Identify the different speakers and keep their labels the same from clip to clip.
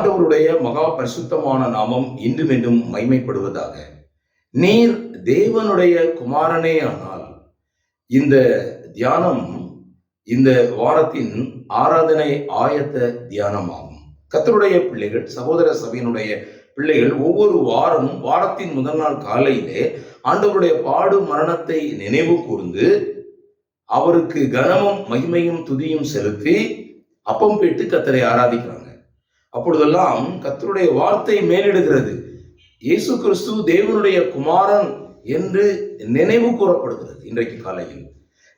Speaker 1: ஆண்டவருடைய மகா பரிசுத்தமான நாமம் இன்றும் என்றும் மைமைப்படுவதாக. நீர் தேவனுடைய குமாரனே ஆனால் இந்த தியானம் இந்த வாரத்தின் ஆராதனை ஆயத்த தியானமாகும். கர்த்தருடைய பிள்ளைகள், சகோதர சபையினுடைய பிள்ளைகள் ஒவ்வொரு வாரமும் வாரத்தின் முதல் நாள் காலையிலே ஆண்டவருடைய பாடு மரணத்தை நினைவு கூர்ந்து அவருக்கு கனமும் மகிமையும் துதியும் செலுத்தி அப்பம் பெற்று கர்த்தரை ஆராதிக்கிறாங்க. அப்பொழுதெல்லாம் கர்த்தருடைய வார்த்தை மேலிடுகிறது. இயேசு கிறிஸ்து தேவனுடைய குமாரன் என்று நினைவு கூறப்படுகிறது. இன்றைக்கு காலையில்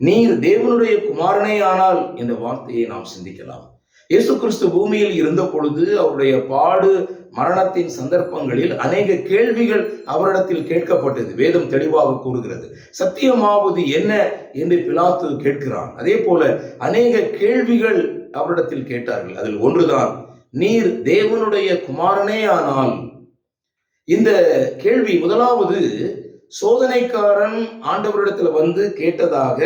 Speaker 1: நீர் தேவனுடைய குமாரனே ஆனால் என்ற வார்த்தையை நாம் சிந்திக்கலாம். இயேசு கிறிஸ்து பூமியில் இருந்த பொழுது அவருடைய பாடு மரணத்தின் சந்தர்ப்பங்களில் அநேக கேள்விகள் அவரிடத்தில் கேட்கப்பட்டது. வேதம் தெளிவாக கூறுகிறது. சத்தியமாவது என்ன என்று பிலாத்து கேட்கிறான். அதே போல அநேக கேள்விகள் அவரிடத்தில் கேட்டார்கள். அதில் ஒன்றுதான், நீர் தேவனுடைய குமாரனே ஆனால். இந்த கேள்வி முதலாவது சோதனைக்காரன் ஆண்டவரிடத்தில் வந்து கேட்டதாக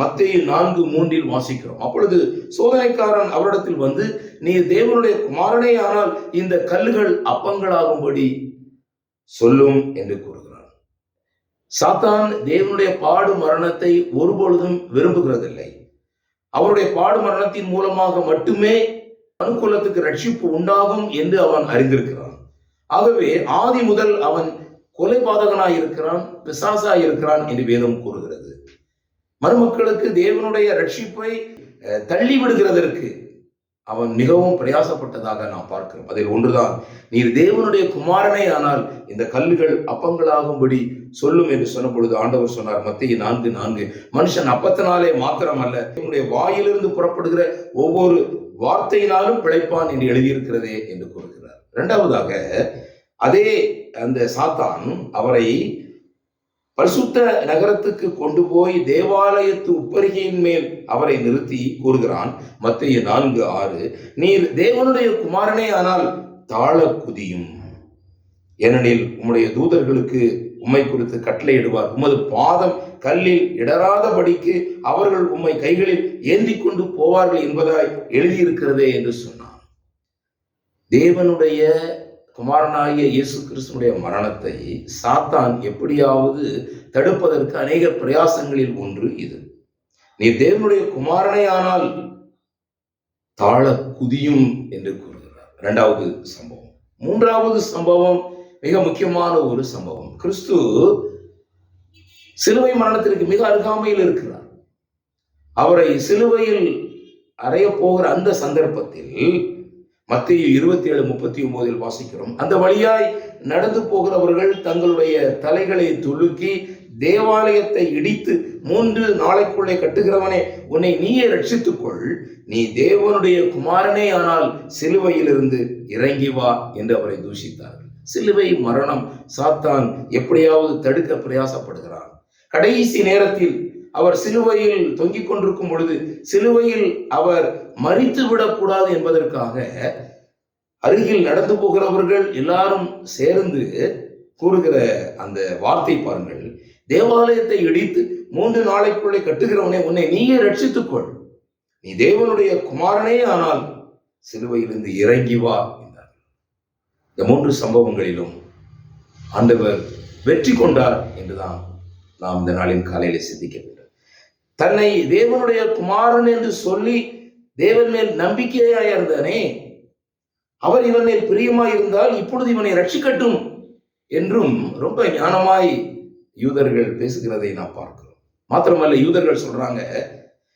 Speaker 1: மத்தேயு 4:3 வாசிக்கிறோம். அப்பொழுது சோதனைக்காரன் அவரிடத்தில் வந்து, நீர் தேவனுடைய குமாரனே ஆனால் இந்த கல்லுகள் அப்பங்களாகும்படி சொல்லும் என்று கூறுகிறான். சாத்தான் தேவனுடைய பாடு மரணத்தை ஒருபொழுதும் விரும்புகிறதில்லை. அவருடைய பாடு மரணத்தின் மூலமாக மட்டுமே மனுக்குலத்துக்கு ரட்சிப்பு உண்டாகும் என்று அவன் அறிந்திருக்கிறான். ஆகவே ஆதி முதல் அவன் கொலைபாதகனாய் இருக்கிறான், பிசாசாய் இருக்கிறான் என்று வேதம் கூறுகிறது. மருமக்களுக்கு தேவனுடைய ரட்சிப்பை தள்ளி விடுகிறதற்கு அவன் மிகவும் பிரயாசப்பட்டதாக நாம் பார்க்கிறோம். அதில் ஒன்றுதான், நீர் தேவனுடைய குமாரனே ஆனால் இந்த கல்லுகள் அப்பங்களாகும்படி சொல்லும் என்று சொன்ன பொழுது ஆண்டவர் சொன்னார், மத்தேயு 4:4, மனுஷன் அப்பத்தினாலே மாத்திரமல்ல என்னுடைய வாயிலிருந்து புறப்படுகிற ஒவ்வொரு வார்த்தையினாலும் பிழைப்பான் என்று எழுதியிருக்கிறதே என்று கூறுகிறார். இரண்டாவதாக, அதே அந்த சாத்தான் அவரை பரிசுத்த நகரத்துக்கு கொண்டு போய் தேவாலயத்து உப்பரிகையின் மேல் அவரை நிறுத்தி கூறுகிறான். மத்தேயு 4:6, நீர் தேவனுடைய குமாரனே ஆனால் தாழ குதியும், ஏனெனில் உம்முடைய தூதர்களுக்கு உம்மை குறித்து கட்டளையிடுவார், உமது பாதம் கல்லில் இடராதபடிக்கு அவர்கள் உம்மை கைகளில் ஏந்தி கொண்டு போவார்கள் என்பதாய் எழுதியிருக்கிறதே என்று சொன்னான். தேவனுடைய குமாரனாகிய இயேசு கிறிஸ்துடைய மரணத்தை சாத்தான் எப்படியாவது தடுப்பதற்கு அநேக பிரயாசங்களில் ஒன்று இது. நீ தேவனுடைய குமாரனே ஆனால் தாழ குதியும் என்று கூறுகிறார். இரண்டாவது சம்பவம். மூன்றாவது சம்பவம் மிக முக்கியமான ஒரு சம்பவம். கிறிஸ்து சிலுவை மரணத்திற்கு மிக அருகாமையில் இருக்கிறார். அவரை சிலுவையில் அறைய போகிற அந்த சந்தர்ப்பத்தில் மத்தேயு 27:39 வாசிக்கிறோம். அந்த வழியாய் நடந்து போகிறவர்கள் தங்களுடைய தலைகளை துலுக்கி தேவாலயத்தை இடித்து 3 நாளைக்குள்ளே கட்டுகிறவனே, உன்னை நீயே ரட்சித்துக்கொள், நீ தேவனுடைய குமாரனே ஆனால் சிலுவையிலிருந்து இறங்கி வா என்று அவரை தூஷித்தார்கள். சிலுவை மரணம் சாத்தான் எப்படியாவது தடுக்க பிரயாசப்படுகிறான். கடைசி நேரத்தில் அவர் சிலுவையில் தொங்கிக் கொண்டிருக்கும் பொழுது சிலுவையில் அவர் மரித்து விடக்கூடாது என்பதற்காக அருகில் நடந்து போகிறவர்கள் எல்லாரும் சேர்ந்து கூறுகிற அந்த வார்த்தை பாருங்கள். தேவாலயத்தை இடித்து 3 நாளைக்குள்ளே கட்டுகிறவனே, உன்னை நீயே ரட்சித்துக்கொள், நீ தேவனுடைய குமாரனே ஆனால் சிலுவையிலிருந்து இறங்கி வா என்றார். இந்த 3 சம்பவங்களிலும் ஆண்டவர் வெற்றி கொண்டார் என்றுதான் நாம் இந்த நாளின் காலையிலே சிந்திக்க வேண்டும். தன்னை தேவனுடைய குமாரன் என்று சொல்லி தேவன் மேல் நம்பிக்கையாய் இருந்தானே, அவர் இவன் மேல் பிரியமாய் இருந்தால் இப்பொழுது இவனை ரட்சிக்கட்டும் என்றும் ரொம்ப ஞானமாய் யூதர்கள் பேசுகிறதை நாம் பார்க்கிறோம். மாத்திரமல்ல, யூதர்கள் சொல்றாங்க,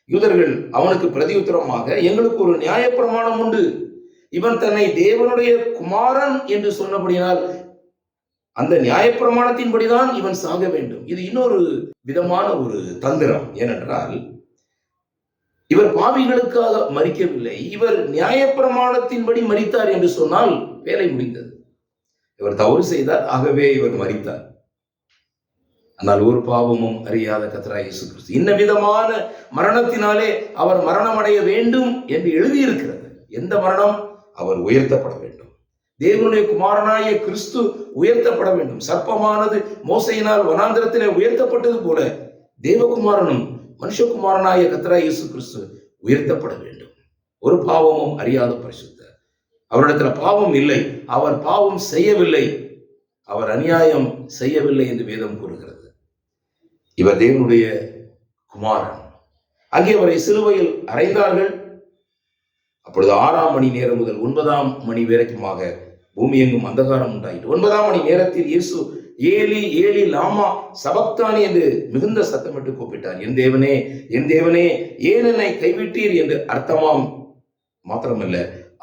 Speaker 1: யூதர்கள் அவனுக்கு பிரதியுத்தரமாக, எங்களுக்கு ஒரு நியாயப்பிரமாணம் உண்டு, இவன் தன்னை தேவனுடைய குமாரன் என்று சொன்னபடியால் அந்த நியாயப்பிரமாணத்தின்படிதான் இவன் சாக வேண்டும். இது இன்னொரு விதமான ஒரு தந்திரம். ஏனென்றால் இவர் பாவிகளுக்காக மரிக்கவில்லை, இவர் நியாயப்பிரமாணத்தின்படி மரித்தார் என்று சொன்னால் வேலை முடிந்தது. இவர் தவறு செய்தார், ஆகவே இவர் மரித்தார். ஆனால் ஒரு பாவமும் அறியாத கர்த்தராகிய இயேசு கிறிஸ்து இன்ன விதமான மரணத்தினாலே அவர் மரணம் அடைய வேண்டும் என்று எழுதியிருக்கிறது. எந்த மரணம்? அவர் உயர்த்தப்பட வேண்டும். தேவனுடைய குமாரனாகிய கிறிஸ்து உயர்த்தப்பட வேண்டும். சர்ப்பமானது மோசையினால் வனாந்திரத்திலே உயர்த்தப்பட்டது போல தேவகுமாரனும் மனுஷகுமாரனாகிய கர்த்தராகிய இயேசு கிறிஸ்து உயர்த்தப்பட வேண்டும். ஒரு பாவமும் அறியாத பரிசுத்தர் அவரிடத்துல பாவம் இல்லை, அவர் பாவம் செய்யவில்லை, அவர் அநியாயம் செய்யவில்லை என்று வேதம் கூறுகிறது. இவர் தேவனுடைய குமாரன். அங்கே அவரை சிலுவையில் அறைந்தார்கள். அப்பொழுது 6ஆம் மணி நேரம் முதல் 9ஆம் மணி வரைக்குமாக பூமி எங்கும் அந்தகாரம் உண்டாயிற்று. 9ஆம் மணி நேரத்தில் இயேசு ஏலி ஏலி லாமா சபக்தானி என்று மிகுந்த சத்தமிட்டு கூப்பிட்டார். என் தேவனே, என் தேவனே, ஏன் என்னை கைவிட்டீர் என்று அர்த்தமாம். மாத்திரமல்ல,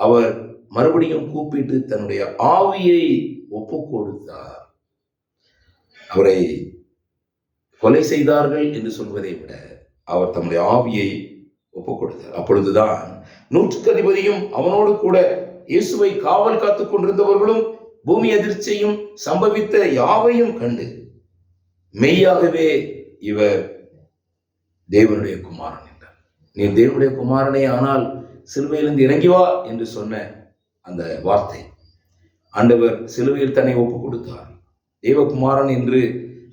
Speaker 1: அவர் மறுபடியும் கூப்பிட்டு தன்னுடைய ஆவியை ஒப்பு கொடுத்தார். அவரை கொலை செய்தார்கள் என்று சொல்வதை விட அவர் தம்முடைய ஆவியை ஒப்பு கொடுத்தார். அப்பொழுதுதான் 100க்கு அதிபதியும் அவனோடு கூட இயேசுவை காவல் காத்துக் கொண்டிருந்தவர்களும் பூமி அதிர்ச்சியும் சம்பவித்த யாவையும் கண்டு மெய்யாகவே இவர் தேவனுடைய குமாரன் என்றார். நீ தேவனுடைய குமாரனே ஆனால் சிலுவையிலிருந்து இறங்கி வா என்று சொன்ன அந்த வார்த்தை, ஆண்டவர் சிலுவையில் தன்னை ஒப்பு கொடுத்தார். தேவகுமாரன் என்று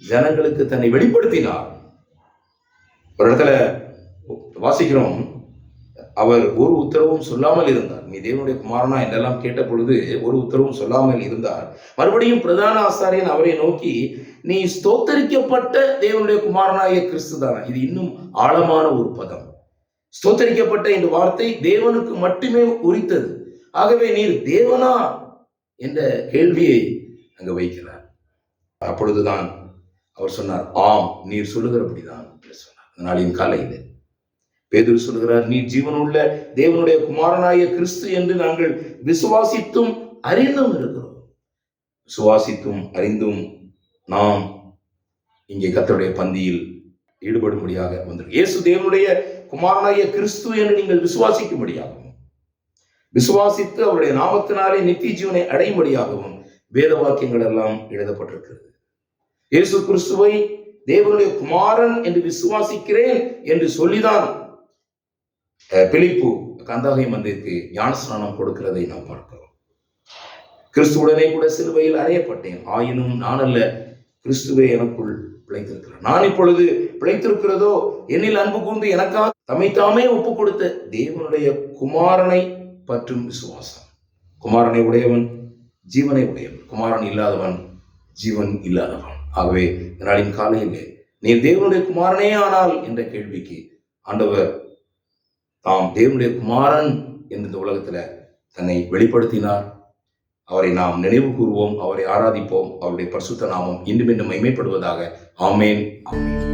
Speaker 1: ஜனங்களுக்கு தன்னை வெளிப்படுத்தினார். ஒரு இடத்துல வாசிக்கிறோம், அவர் ஒரு உத்தரவும் சொல்லாமல் இருந்தார். நீ தேவனுடைய குமாரனா என்றெல்லாம் கேட்ட பொழுது ஒரு உத்தரவும் சொல்லாமல் இருந்தார். மறுபடியும் பிரதான ஆசாரியன் அவரை நோக்கி, நீ ஸ்தோத்தரிக்கப்பட்ட தேவனுடைய குமாரனாகிய கிறிஸ்து தானா? இது இன்னும் ஆழமான ஒரு பதம். ஸ்தோத்தரிக்கப்பட்ட இந்த வார்த்தை தேவனுக்கு மட்டுமே உரித்தது. ஆகவே நீர் தேவனா என்ற கேள்வியை அங்கு வைக்கிறார். அப்பொழுதுதான் அவர் சொன்னார், ஆம், நீர் சொல்லுகிறபடிதான் என்று சொன்னார். நாளின் காலையில் பேதுரு சொல்லுகிறார், நீ ஜீவனுள்ள தேவனுடைய குமாரனாகிய கிறிஸ்து என்று நாங்கள் விசுவாசித்தும் அறிந்தும் இருக்கிறோம். விசுவாசித்தும் அறிந்தும் நாம் இங்கே கர்த்தருடைய பந்தியில் ஈடுபடும்படியாக வந்திருக்கிறோம். இயேசு தேவனுடைய குமாரனாகிய கிறிஸ்து என்று நீங்கள் விசுவாசிக்கும்படியாகவும், விசுவாசித்து அவருடைய நாமத்தினாலே நித்திய ஜீவனை அடையும்படியாகவும் வேத வாக்கியங்கள் எல்லாம் எழுதப்பட்டிருக்கிறது. இயேசு கிறிஸ்துவை தேவனுடைய குமாரன் என்று விசுவாசிக்கிறேன் என்று சொல்லிதான் பிலிப்பு கந்தாகை மந்திற்கு ஞானஸ்நானம் கொடுக்கிறதை நாம் பார்க்கிறோம். கிறிஸ்துவுடனே கூட சிலுவையில் அறையப்பட்டேன், ஆயினும் நான் அல்ல, கிறிஸ்துவே எனக்குள் பிழைத்திருக்கிறார். நான் இப்பொழுது பிழைத்திருக்கிறதோ என்னில் அன்பு கூர்ந்து எனக்காக தம்மைத்தாமே ஒப்பு கொடுத்த தேவனுடைய குமாரனை பற்றும் விசுவாசம். குமாரனை உடையவன் ஜீவனை உடையவன், குமாரன் இல்லாதவன் ஜீவன் இல்லாதவன். ஆகவே நாளின் காலையிலே நீர் தேவனுடைய குமாரனே ஆனால் என்ற கேள்விக்கு ஆண்டவர் தாம் தேவனுடைய குமாரன் என்று இந்த உலகத்துல தன்னை வெளிப்படுத்தினார். அவரை நாம் நினைவு கூறுவோம், அவரை ஆராதிப்போம். அவருடைய பரிசுத்த நாமம் இன்றும் மகிமைப்படுவதாக. ஆமேன், ஆமேன்.